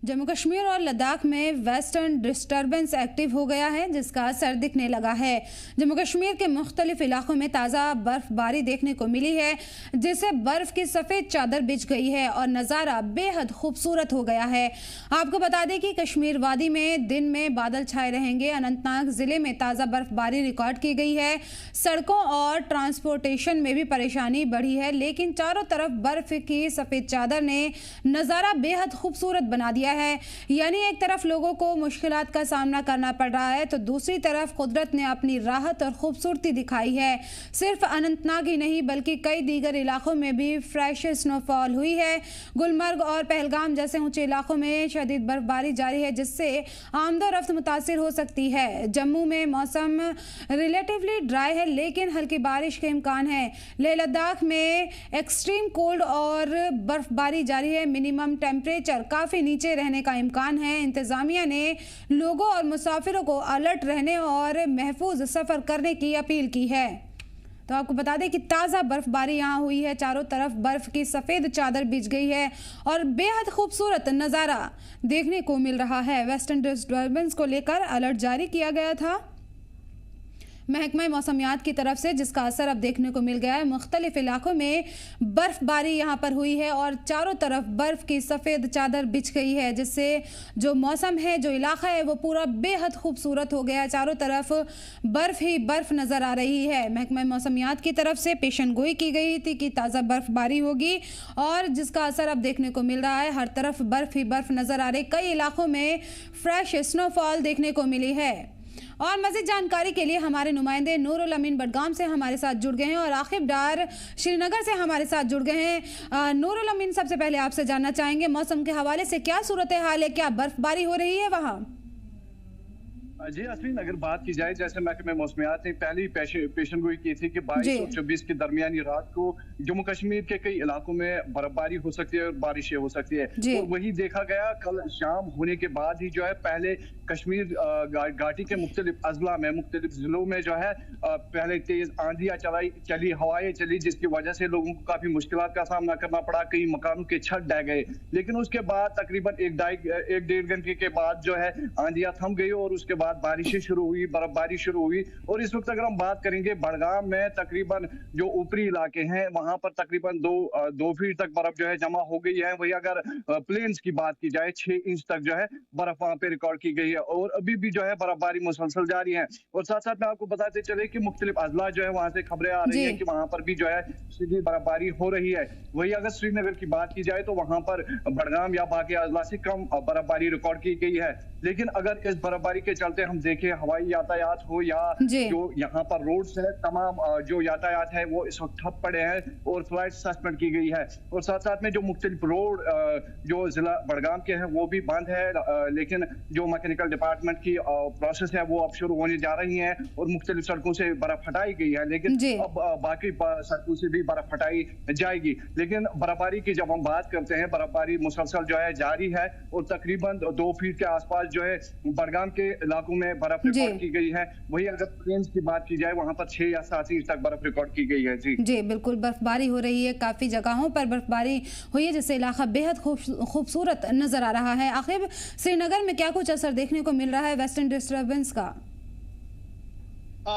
जम्मू कश्मीर और लद्दाख में western disturbance active हो गया है, जिसका असर दिखने लगा है। जम्मू कश्मीर के मुख्तलिफ इलाकों में ताज़ा बर्फबारी देखने को मिली है, जिससे बर्फ की सफ़ेद चादर बिछ गई है और नज़ारा बेहद खूबसूरत हो गया है। आपको बता दें कि कश्मीर वादी में दिन में बादल छाए रहेंगे। अनंतनाग ज़िले में ताज़ा बर्फबारी रिकॉर्ड की गई है। सड़कों और ट्रांसपोर्टेशन में भी परेशानी बढ़ी है, लेकिन चारों तरफ बर्फ की सफ़ेद चादर ने नज़ारा बेहद खूबसूरत बना दिया है। यानी एक तरफ लोगों को मुश्किलात का सामना करना पड़ रहा है, तो दूसरी तरफ कुदरत ने अपनी राहत और खूबसूरती दिखाई है। सिर्फ अनंतनाग ही नहीं बल्कि कई दीगर इलाकों में भी फ्रेश स्नोफॉल हुई है। गुलमर्ग और पहलगाम जैसे ऊंचे इलाकों में शदीद बर्फबारी जारी है, जिससे आमदोरफ्त मुतासिर हो सकती है। जम्मू में मौसम रिलेटिवली ड्राई है, लेकिन हल्की बारिश के इम्कान है। लेह लद्दाख में एक्सट्रीम कोल्ड और बर्फबारी जारी है। मिनिमम टेम्परेचर काफ़ी नीचे रहने का इम्कान है। इंतज़ामिया ने लोगों और मुसाफिरों को अलर्ट रहने और महफूज सफ़र करने की अपील की है। तो आपको बता दें कि ताज़ा बर्फबारी यहाँ हुई है। चारों तरफ बर्फ की सफ़ेद चादर बिछ गई है और बेहद खूबसूरत नज़ारा देखने को मिल रहा है। वेस्टर्न डिस्टर्बेंस को लेकर अलर्ट जारी किया गया था महकमा मौसमियात की तरफ से, जिसका असर अब देखने को मिल गया है। मुख्तलिफ इलाकों में बर्फबारी यहाँ पर हुई है और चारों तरफ बर्फ की सफ़ेद चादर बिछ गई है, जिससे जो मौसम है, जो इलाका है, वो पूरा बेहद खूबसूरत हो गया है। चारों तरफ बर्फ ही बर्फ नज़र आ रही है। महकमा मौसमियात की तरफ से पेशन गोई की गई थी कि ताज़ा बर्फबारी होगी और जिसका असर अब देखने को मिल रहा है। हर तरफ बर्फ ही बर्फ नज़र आ रही। कई इलाकों में फ्रेश स्नोफॉल देखने को मिली है। और मज़ीद जानकारी के लिए हमारे नुमाइंदे नूरुल अमीन बडगाम से हमारे साथ जुड़ गए हैं और आकिब डार श्रीनगर से हमारे साथ जुड़ गए हैं। नूरुल अमीन, सबसे पहले आपसे जानना चाहेंगे मौसम के हवाले से क्या सूरत हाल है, क्या बर्फबारी हो रही है वहाँ? जी अश्विन, अगर बात की जाए, जैसे महकमे मौसमियात ने पहले ही पेशन गोई की थी कि 22 और 24 की दरमियानी रात को जम्मू कश्मीर के कई इलाकों में बर्फबारी हो सकती है और बारिशें हो सकती है। और वही देखा गया कल शाम होने के बाद ही जो है पहले कश्मीर घाटी के मुख्तलिफ अजला में, मुख्तलिफ जिलों में जो है पहले तेज आंधियां चली, हवाएं चली, जिसकी वजह से लोगों को काफी मुश्किलात का सामना करना पड़ा। कई मकानों के छत ढह गए, लेकिन उसके बाद तकरीबन एक डेढ़ घंटे के बाद जो है आंधियां थम गई और उसके बाद बारिशें शुरू हुई, बर्फबारी शुरू हुई। और इस वक्त अगर हम बात करेंगे बडगाम में, तकरीबन जो ऊपरी इलाके हैं वहां पर तकरीबन दो फीट तक बर्फ जो है जमा हो गई है। वही अगर प्लेन्स की बात की जाए 6 इंच तक जो है बर्फ वहां पे रिकॉर्ड की गई है और अभी भी जो है बर्फबारी मुसलसल जारी है। और साथ साथ में आपको बताते चले कि मुख्तलिफ अजला जो है वहां से खबरें आ रही है कि वहां पर भी जो है सीधी बर्फबारी हो रही है। वही अगर श्रीनगर की बात की जाए तो वहां पर बडगाम या बाकी अजला से कम बर्फबारी रिकॉर्ड की गई है। लेकिन अगर इस बर्फबारी के चलते हम देखें, हवाई यातायात हो या जो यहाँ पर रोड्स है, तमाम जो यातायात है वो इस वक्त ठप पड़े हैं और फ्लाइट सस्पेंड की गई है। और साथ साथ में जो मुख्तलिफ रोड जो जिला बडगाम के हैं वो भी बंद है, लेकिन जो मैकेनिकल डिपार्टमेंट की प्रोसेस है वो अब शुरू होने जा रही है और मुख्तलिफ सड़कों से बर्फ हटाई गई है, लेकिन अब बाकी सड़कों से भी बर्फ हटाई जाएगी। लेकिन बर्फबारी की जब हम बात करते हैं, बर्फबारी मुसलसल जो है जारी है और तकरीबन 2 फीट के आसपास जो है बडगाम के इलाकों में बर्फ रिकॉर्ड की गई है। वही अगर प्लेन्स की बात की जाए वहां पर 6 या 7 इंच तक बर्फ रिकॉर्ड की गई है। जी बिल्कुल, बर्फबारी हो रही है, काफी जगहों पर बर्फबारी हुई है, जिससे इलाका बेहद खूबसूरत नजर आ रहा है। आखिर श्रीनगर में क्या कुछ असर देखने को मिल रहा है वेस्टर्न डिस्टर्बेंस का?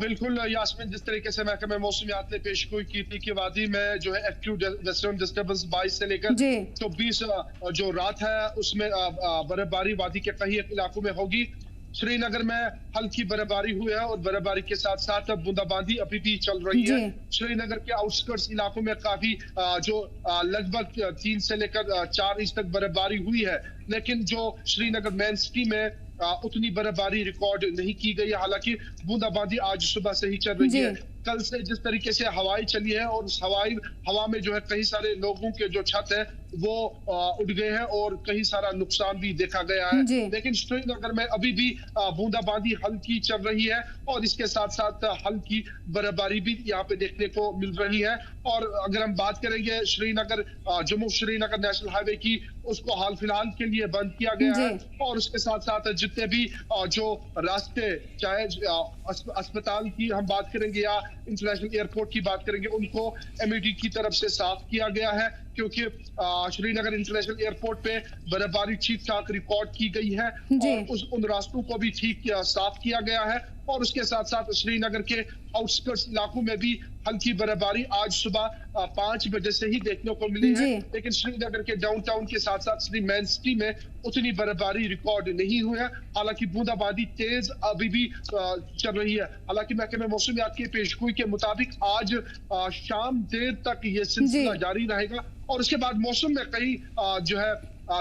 बिल्कुल यास्मीन, जिस तरीके से महकमे मौसमियात ने पेशगोई की थी कि वादी में जो है एक्टिव वेस्टर्न डिस्टर्बेंस 22 से लेकर 24 जो रात है उसमें बर्फबारी वादी के कई इलाकों में होगी। श्रीनगर में हल्की बर्फबारी हुई है और बर्फबारी के साथ साथ बूंदाबांदी अभी भी चल रही है। श्रीनगर के आउटस्कर्ट्स इलाकों में काफी जो लगभग 3 से लेकर 4 इंच तक बर्फबारी हुई है, लेकिन जो श्रीनगर मेन सिटी में उतनी बर्फबारी रिकॉर्ड नहीं की गई। हालांकि बूंदाबांदी आज सुबह से ही चल रही है। कल से जिस तरीके से हवाएं चली है और उस हवा में जो है कई सारे लोगों के जो छत है वो उड़ गए हैं और कई सारा नुकसान भी देखा गया है। लेकिन श्रीनगर में अभी भी बूंदाबांदी हल्की चल रही है और इसके साथ साथ हल्की बर्फबारी भी यहाँ पे देखने को मिल रही है। और अगर हम बात करेंगे श्रीनगर जम्मू श्रीनगर नेशनल हाईवे की, उसको हाल फिलहाल के लिए बंद किया गया है। और उसके साथ साथ जितने भी जो रास्ते, चाहे अस्पताल की हम बात करेंगे या इंटरनेशनल एयरपोर्ट की बात करेंगे, उनको MED की तरफ से साफ किया गया है, क्योंकि श्रीनगर इंटरनेशनल एयरपोर्ट पे बर्फबारी ठीक ठाक रिकॉर्ड की गई है और उन रास्तों को भी ठीक साफ किया गया है। और उसके साथ साथ श्रीनगर के आउटस्कर्ट्स इलाकों में भी हल्की बर्फबारी आज सुबह 5 बजे से ही देखने को मिली है, लेकिन श्रीनगर के डाउनटाउन के साथ साथ मेन सिटी में उतनी बर्फबारी रिकॉर्ड नहीं हुई है। हालांकि बूंदाबांदी तेज अभी भी चल रही है। हालांकि महकमे मौसमियात की पेशगोई के मुताबिक आज शाम देर तक ये सिलसिला जारी रहेगा और उसके बाद मौसम में कई जो है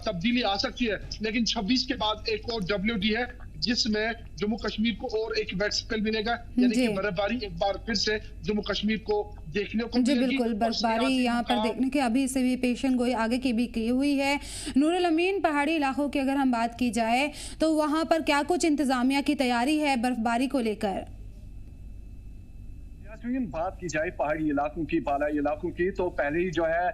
तब्दीली आ सकती है, लेकिन 26 के बाद एक और WD है जिसमें जम्मू कश्मीर को और एक वेट स्पेल मिलेगा, यानी कि बर्फबारी एक बार फिर से जम्मू कश्मीर को देखने को मिलेगी। बिल्कुल, बर्फबारी यहाँ पर देखने के अभी से भी पेशन गोई आगे की भी की हुई है। नूरुल अमीन, पहाड़ी इलाकों की अगर हम बात की जाए तो वहाँ पर क्या कुछ इंतजामिया की तैयारी है बर्फबारी को लेकर? बात की जाए पहाड़ी इलाकों की, बालाई इलाकों की, तो पहले ही जो है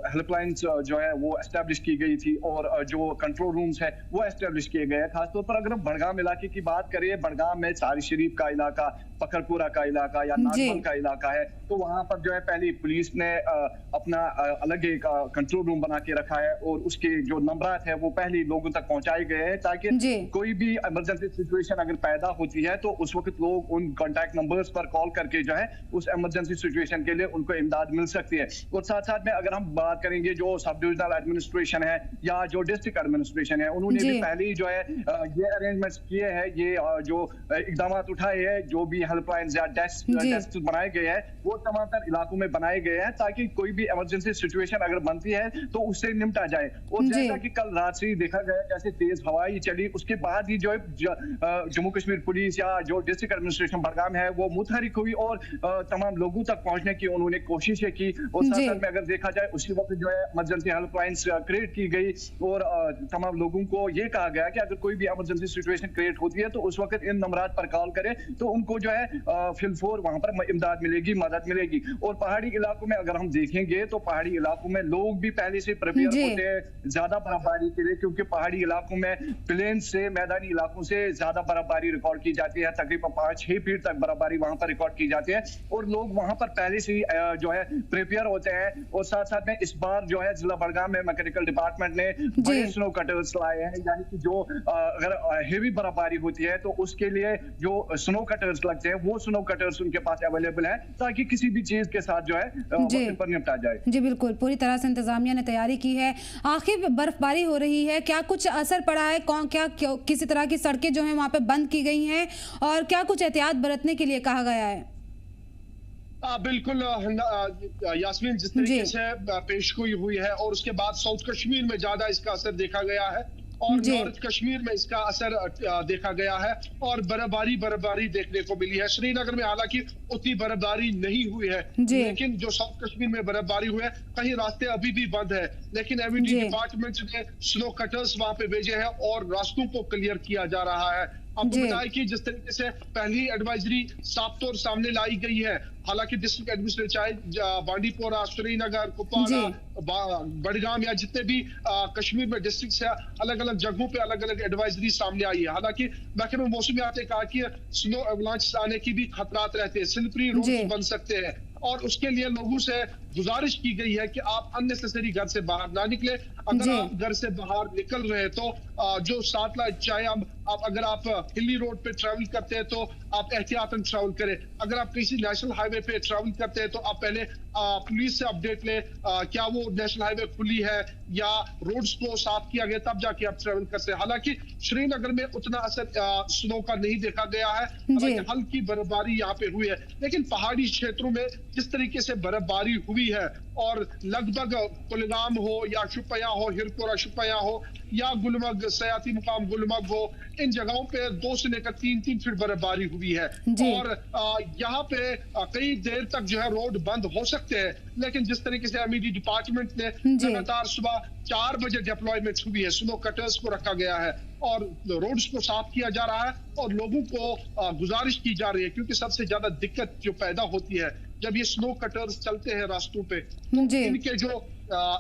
हेल्पलाइंस जो है वो एस्टेब्लिश की गई थी और जो कंट्रोल रूम्स है वो एस्टेब्लिश किए गए हैं। खासतौर पर अगर हम बड़गाम इलाके की बात करें, बड़गाम में चारी शरीफ का इलाका, पकड़पुरा का इलाका या नागमल का इलाका है, तो वहां पर जो है पहले पुलिस ने अपना अलग एक कंट्रोल रूम बना के रखा है और उसके जो नंबरात है वो पहले लोगों तक पहुंचाए गए हैं ताकि कोई भी इमरजेंसी सिचुएशन अगर पैदा होती है तो उस वक्त लोग उन कॉन्टैक्ट नंबर्स पर कॉल करके जो है उस इमरजेंसी सिचुएशन के लिए उनको इमदाद मिल सकती है। और साथ साथ में अगर हम बात करेंगे जो सब डिविजनल एडमिनिस्ट्रेशन है या जो डिस्ट्रिक्ट एडमिनिस्ट्रेशन है, उन्होंने भी पहले ही जो है ये अरेंजमेंट्स किए हैं, ये जो इकदाम उठाए हैं, जो भी हेल्पलाइन या डेस्क बनाए गए हैं वो तमाम इलाकों में बनाए गए हैं ताकि कोई भी इमरजेंसी सिचुएशन अगर बनती है तो उससे निपटा जाए। और जैसा कि कल रात से ही देखा गया जैसे तेज हवाई चली, उसके बाद ही जो है जम्मू कश्मीर पुलिस या जो डिस्ट्रिक्ट एडमिनिस्ट्रेशन बड़गाम है वो मुतहरिक हुई और तमाम लोगों तक पहुंचने की उन्होंने कोशिशें की। और साथ साथ में अगर देखा जाए उसी वक्त जो है इमरजेंसी हेल्पलाइंस क्रिएट की गई और तमाम लोगों को ये कहा गया कि अगर कोई भी इमरजेंसी सिचुएशन क्रिएट होती है तो उस वक्त इन नंबरात पर कॉल करें तो उनको जो है फिलफोर वहां पर इमदाद मिलेगी, मदद मिलेगी। और पहाड़ी इलाकों में अगर हम देखेंगे तो पहाड़ी इलाकों में लोग भी पहले से प्रिपेयर होते हैं ज्यादा बर्फबारी के लिए, क्योंकि पहाड़ी इलाकों में प्लेन से मैदानी इलाकों से ज्यादा बर्फबारी रिकॉर्ड की जाती है, तकरीबन 5-6 फीट तक बर्फबारी वहां पर रिकॉर्ड की जाती है और लोग वहां पर पहले से ही जो है प्रिपेयर होते हैं। और साथ साथ में इस बार जो है जिला बड़गाम में मैकेनिकल डिपार्टमेंट ने बड़े स्नो कटर्स लाए हैं, यानी कि जो अगर हेवी बर्फबारी होती है तो उसके लिए जो स्नो कटर्स लगते हैं वो स्नो कटर्स उनके पास अवेलेबल है ताकि किसी भी चीज के साथ जो है वक्त पर निपटा जाए। जी बिल्कुल, पूरी तरह से इंतजामिया ने तैयारी की है। आखिर बर्फबारी हो रही है, क्या कुछ असर पड़ा है? क्या किसी तरह की सड़कें जो है वहां पे बंद की गई हैं और क्या कुछ एहतियात बरतने के लिए कहा गया है? बिल्कुल यास्मीन, जिस तरीके से पेशगोई हुई है और उसके बाद साउथ कश्मीर में ज्यादा इसका असर देखा गया है और नॉर्थ कश्मीर में इसका असर देखा गया है और बर्फबारी देखने को मिली है। श्रीनगर में हालांकि उतनी बर्फबारी नहीं हुई है, लेकिन जो साउथ कश्मीर में बर्फबारी हुई है कहीं रास्ते अभी भी बंद है, लेकिन MED डिपार्टमेंट ने स्नो कटर्स वहां पे भेजे हैं और रास्तों को क्लियर किया जा रहा है। आपको बताया कि जिस तरीके से पहली एडवाइजरी साफ तौर सामने लाई गई है, हालांकि डिस्ट्रिक्ट एडमिनिस्ट्रेशन चाहे बांडीपोरा, श्रीनगर, कुपवाड़ा, बड़गाम या जितने भी कश्मीर में डिस्ट्रिक्ट है, अलग अलग जगहों पे अलग अलग एडवाइजरी सामने आई है। हालांकि महकमे मौसमियात ने कहा कि स्नो एवलांच आने की भी खतरात रहते हैं, स्लिपरी रोड्स बन सकते हैं और उसके लिए लोगों से गुजारिश की गई है कि आप अननेसेसरी घर से बाहर ना निकले। अगर आप घर से बाहर निकल रहे तो जो चाहे अगर आप हिली रोड पे ट्रैवल करते हैं तो आप एहतियातन ट्रैवल करें। अगर आप किसी नेशनल हाईवे पे ट्रैवल करते हैं तो आप पहले पुलिस से अपडेट लें क्या वो नेशनल हाईवे खुली है या रोड्स को साफ किया गया, तब जाके आप ट्रैवल कर सकते हैं। हालांकि श्रीनगर में उतना असर स्नो का नहीं देखा गया है, हालांकि हल्की बर्फबारी यहाँ पे हुई है, लेकिन पहाड़ी क्षेत्रों में जिस तरीके से बर्फबारी हुई है और लगभग कुलगाम हो या शुपया हो, हिरपुरा शुपया हो या गुलमर्ग सयाती मुकाम गुलमर्ग हो, इन जगहों पे 2 से लेकर 3-3 फीट बर्फबारी हुई है और यहाँ पे कई देर तक जो है रोड बंद हो सकते हैं, लेकिन जिस तरीके से MED डिपार्टमेंट ने लगातार सुबह 4 बजे डिप्लॉयमेंट हुई है, स्नो कटर्स को रखा गया है और रोड्स को साफ किया जा रहा है और लोगों को गुजारिश की जा रही है, क्योंकि सबसे ज्यादा दिक्कत जो पैदा होती है जब ये स्नो कटर्स चलते हैं रास्तों पे, तो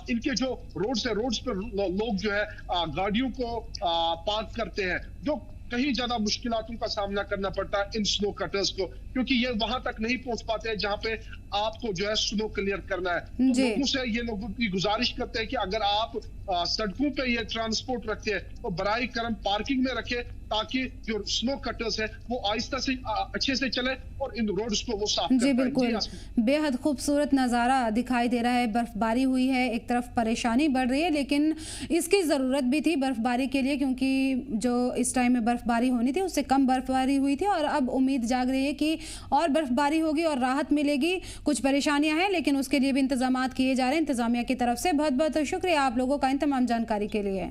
इनके जो रोड्स पर लोग जो है गाड़ियों को पार्क करते हैं, जो कहीं ज्यादा मुश्किलातों का सामना करना पड़ता है इन स्नो कटर्स को, क्योंकि ये वहां तक नहीं पहुंच पाते हैं जहां पे आपको जो है स्नो क्लियर करना है। तो लोगों से ये लोगों की गुजारिश करते हैं कि अगर आप सड़कों पे ये ट्रांसपोर्ट रखते हैं तो बराए करम पार्किंग में रखे, ताकि जो स्नो कटर्स है वो आहिस्ता से अच्छे से चले और इन रोड्स को वो साफ कर पाए। जी बिल्कुल, बेहद खूबसूरत नज़ारा दिखाई दे रहा है। बर्फबारी हुई है, एक तरफ परेशानी बढ़ रही है, लेकिन इसकी ज़रूरत भी थी बर्फबारी के लिए, क्योंकि जो इस टाइम में बर्फबारी होनी थी उससे कम बर्फबारी हुई थी और अब उम्मीद जाग रही है कि और बर्फबारी होगी और राहत मिलेगी। कुछ परेशानियां हैं लेकिन उसके लिए भी इंतजाम किए जा रहे हैं इंतजामिया की तरफ से। बहुत बहुत शुक्रिया आप लोगों का इन तमाम जानकारी के लिए।